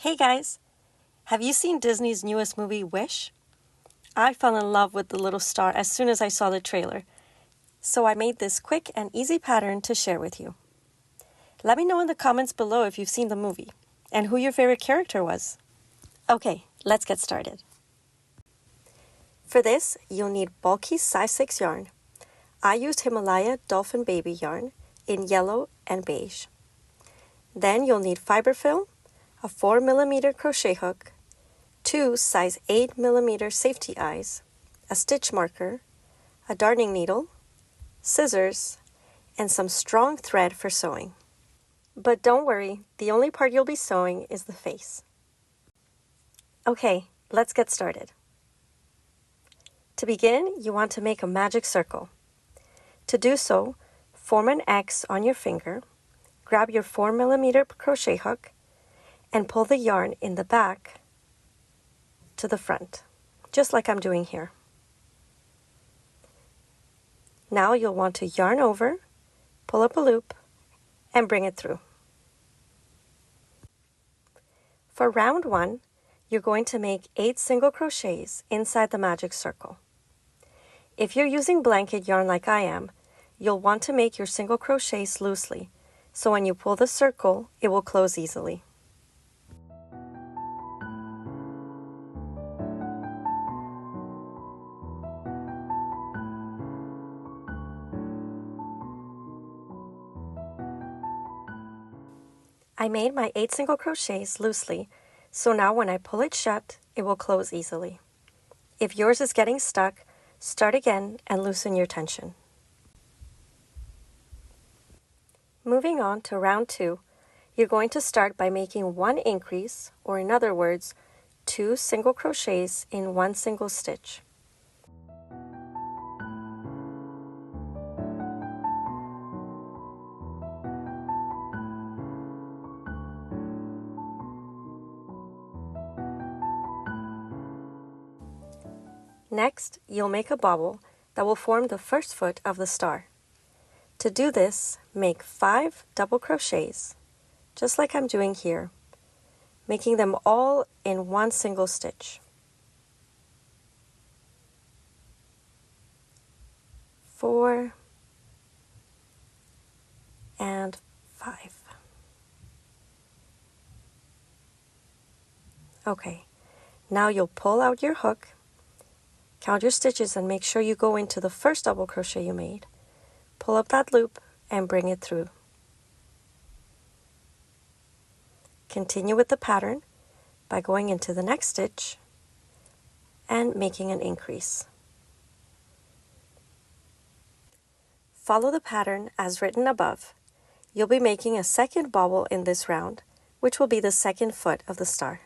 Hey guys! Have you seen Disney's newest movie, Wish? I fell in love with the little star as soon as I saw the trailer, so I made this quick and easy pattern to share with you. Let me know in the comments below if you've seen the movie, and who your favorite character was. Okay, let's get started. For this, you'll need bulky size 6 yarn. I used Himalaya Dolphin Baby yarn in yellow and beige. Then you'll need Fiberfill, a 4mm crochet hook, 2 size 8mm safety eyes, a stitch marker, a darning needle, scissors, and some strong thread for sewing. But don't worry, the only part you'll be sewing is the face. Okay, let's get started. To begin, you want to make a magic circle. To do so, form an X on your finger, grab your 4mm crochet hook, and pull the yarn in the back to the front, just like I'm doing here. Now you'll want to yarn over, pull up a loop, and bring it through. For round 1, you're going to make 8 single crochets inside the magic circle. If you're using blanket yarn like I am, you'll want to make your single crochets loosely, so when you pull the circle, it will close easily. I made my 8 single crochets loosely, so now when I pull it shut, it will close easily. If yours is getting stuck, start again and loosen your tension. Moving on to round 2, you're going to start by making 1 increase, or in other words, 2 single crochets in 1 single stitch. Next, you'll make a bobble that will form the first foot of the star. To do this, make 5 double crochets, just like I'm doing here, making them all in 1 single stitch. 4 and 5. Okay, now you'll pull out your hook, count your stitches and make sure you go into the first double crochet you made. Pull up that loop and bring it through. Continue with the pattern by going into the next stitch and making an increase. Follow the pattern as written above. You'll be making a second bobble in this round, which will be the second foot of the star.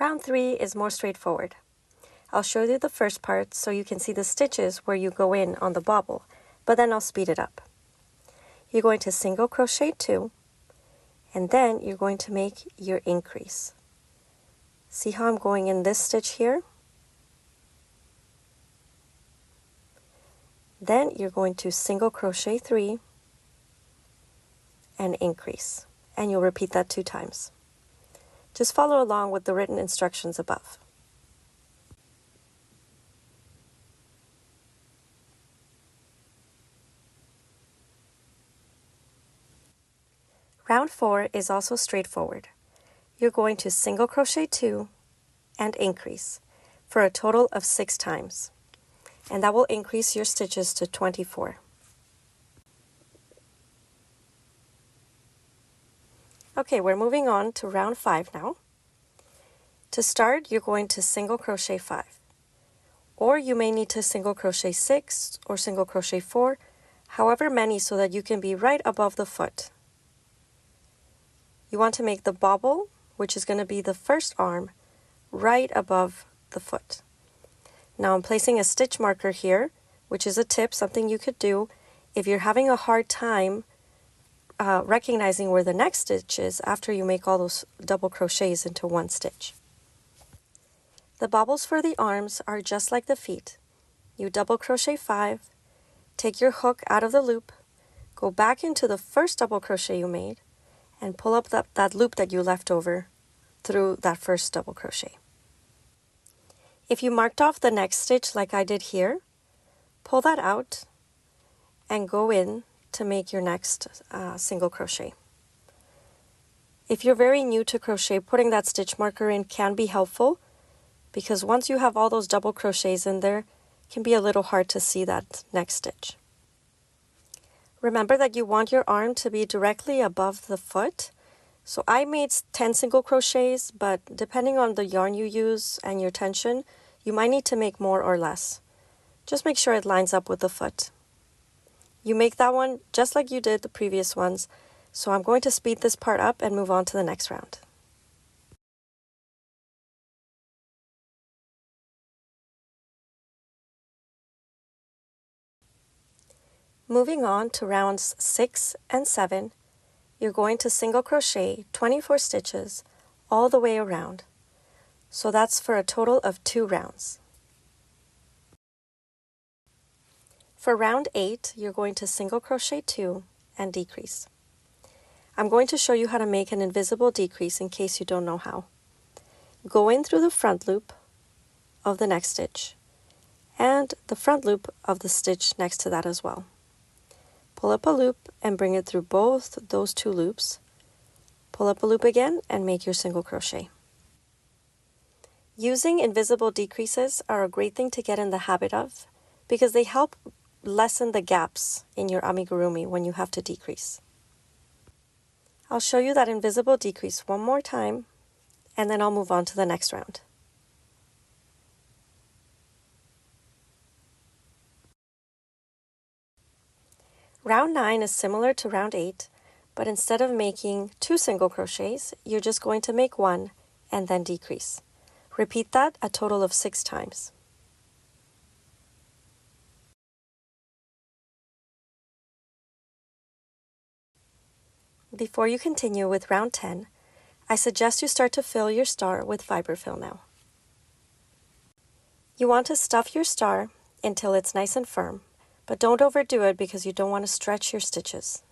Round 3 is more straightforward. I'll show you the first part so you can see the stitches where you go in on the bobble, but then I'll speed it up. You're going to single crochet 2, and then you're going to make your increase. See how I'm going in this stitch here? Then you're going to single crochet 3 and increase, and you'll repeat that 2 times. Just follow along with the written instructions above. Round 4 is also straightforward. You're going to single crochet 2 and increase for a total of 6 times, and that will increase your stitches to 24. Okay, we're moving on to round 5 now. To start, you're going to single crochet 5, or you may need to single crochet 6 or single crochet 4, however many, so that you can be right above the foot. You want to make the bobble, which is going to be the first arm, right above the foot. Now I'm placing a stitch marker here, which is a tip, something you could do if you're having a hard time recognizing where the next stitch is after you make all those double crochets into one stitch. The bobbles for the arms are just like the feet. You double crochet 5, take your hook out of the loop, go back into the first double crochet you made, and pull up that loop that you left over through that first double crochet. If you marked off the next stitch like I did here, pull that out and go in to make your next single crochet. If you're very new to crochet, putting that stitch marker in can be helpful because once you have all those double crochets in there, it can be a little hard to see that next stitch. Remember that you want your arm to be directly above the foot. So I made 10 single crochets, but depending on the yarn you use and your tension, you might need to make more or less. Just make sure it lines up with the foot. You make that one just like you did the previous ones, so I'm going to speed this part up and move on to the next round. Moving on to rounds 6 and 7, you're going to single crochet 24 stitches all the way around. So that's for a total of 2 rounds. For round 8, you're going to single crochet 2 and decrease. I'm going to show you how to make an invisible decrease in case you don't know how. Go in through the front loop of the next stitch and the front loop of the stitch next to that as well. Pull up a loop and bring it through both those 2 loops. Pull up a loop again and make your single crochet. Using invisible decreases are a great thing to get in the habit of because they help lessen the gaps in your amigurumi when you have to decrease. I'll show you that invisible decrease one more time and then I'll move on to the next round. Round 9 is similar to round 8, but instead of making 2 single crochets, you're just going to make 1 and then decrease. Repeat that a total of 6 times. Before you continue with round 10, I suggest you start to fill your star with Fiberfill now. You want to stuff your star until it's nice and firm, but don't overdo it because you don't want to stretch your stitches.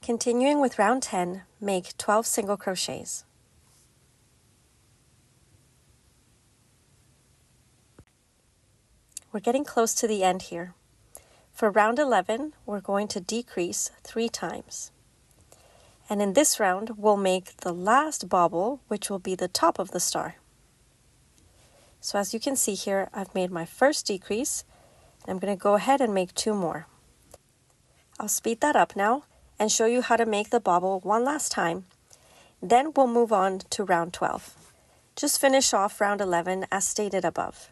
Continuing with round 10, make 12 single crochets. We're getting close to the end here. For round 11, we're going to decrease 3 times. And in this round, we'll make the last bobble, which will be the top of the star. So as you can see here, I've made my first decrease, and I'm going to go ahead and make 2 more. I'll speed that up now and show you how to make the bobble one last time. Then we'll move on to round 12. Just finish off round 11 as stated above.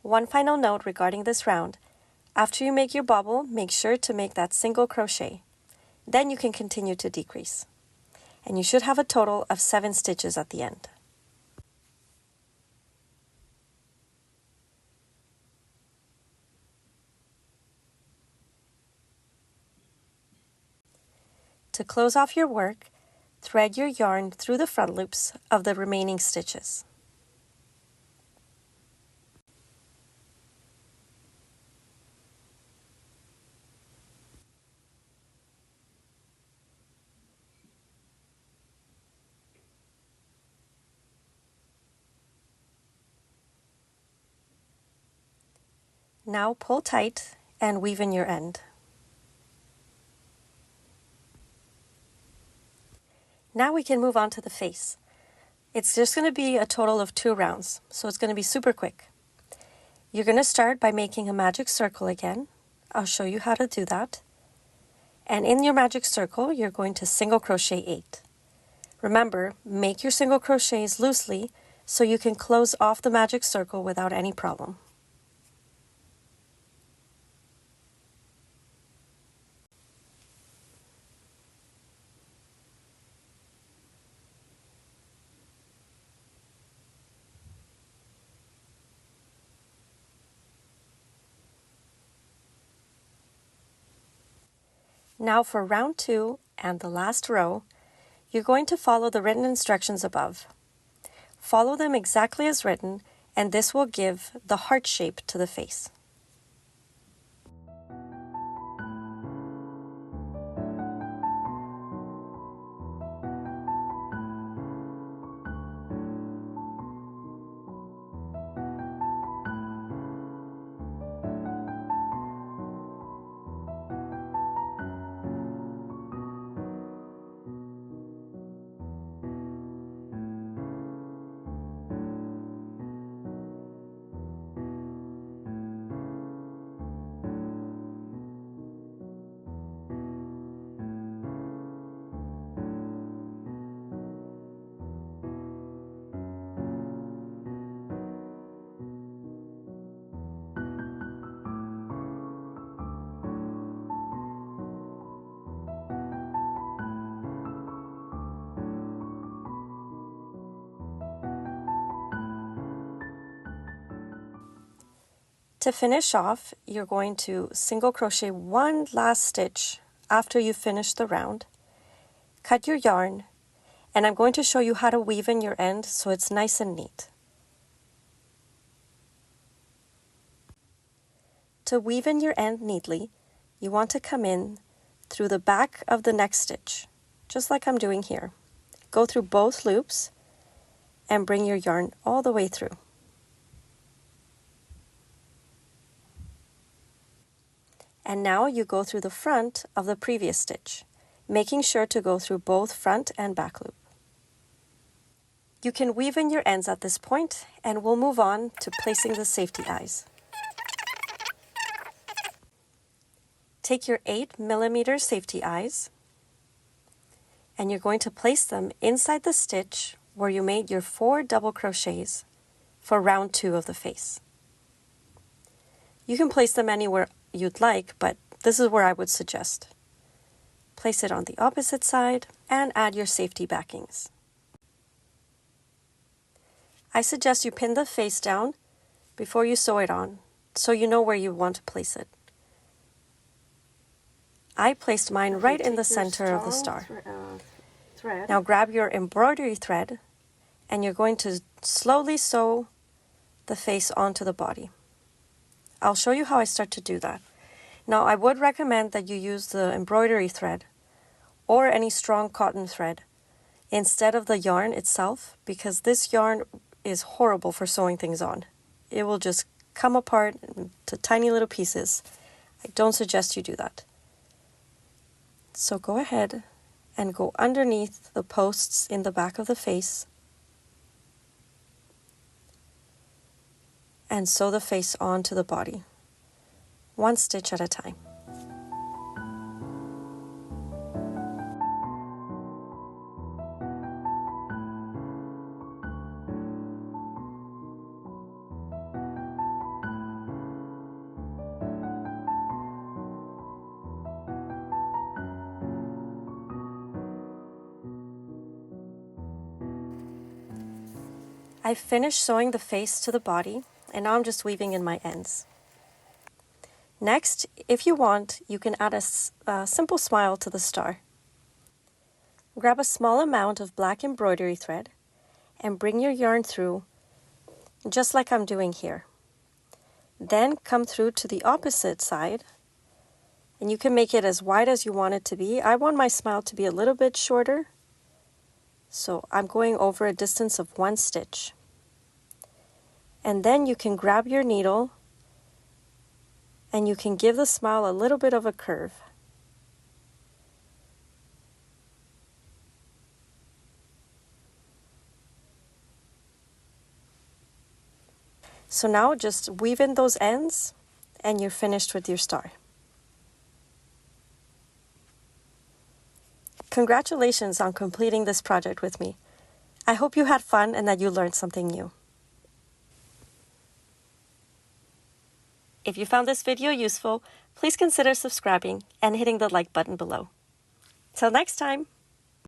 One final note regarding this round. After you make your bobble, make sure to make that single crochet. Then you can continue to decrease. And you should have a total of 7 stitches at the end. To close off your work, thread your yarn through the front loops of the remaining stitches. Now pull tight and weave in your end. Now we can move on to the face. It's just going to be a total of 2 rounds, so it's going to be super quick. You're going to start by making a magic circle again. I'll show you how to do that. And in your magic circle, you're going to single crochet 8. Remember, make your single crochets loosely so you can close off the magic circle without any problem. Now for round 2 and the last row, you're going to follow the written instructions above. Follow them exactly as written, and this will give the heart shape to the face. To finish off, you're going to single crochet 1 last stitch after you finish the round. Cut your yarn, and I'm going to show you how to weave in your end so it's nice and neat. To weave in your end neatly, you want to come in through the back of the next stitch, just like I'm doing here. Go through both loops and bring your yarn all the way through. And now you go through the front of the previous stitch, making sure to go through both front and back loop. You can weave in your ends at this point, and we'll move on to placing the safety eyes. Take your 8mm safety eyes, and you're going to place them inside the stitch where you made your 4 double crochets for round 2 of the face. You can place them anywhere you'd like, but this is where I would suggest. Place it on the opposite side and add your safety backings. I suggest you pin the face down before you sew it on, so you know where you want to place it. I placed mine right in the center of the star. Now grab your embroidery thread, and you're going to slowly sew the face onto the body. I'll show you how I start to do that. Now, I would recommend that you use the embroidery thread or any strong cotton thread instead of the yarn itself, because this yarn is horrible for sewing things on. It will just come apart into tiny little pieces. I don't suggest you do that. So go ahead and go underneath the posts in the back of the face and sew the face onto the body, 1 stitch at a time. I've finished sewing the face to the body, and now I'm just weaving in my ends. Next, if you want, you can add a simple smile to the star. Grab a small amount of black embroidery thread and bring your yarn through, just like I'm doing here. Then come through to the opposite side, and you can make it as wide as you want it to be. I want my smile to be a little bit shorter, so I'm going over a distance of 1 stitch. And then you can grab your needle and you can give the smile a little bit of a curve. So now just weave in those ends and you're finished with your star. Congratulations on completing this project with me. I hope you had fun and that you learned something new. If you found this video useful, please consider subscribing and hitting the like button below. Till next time!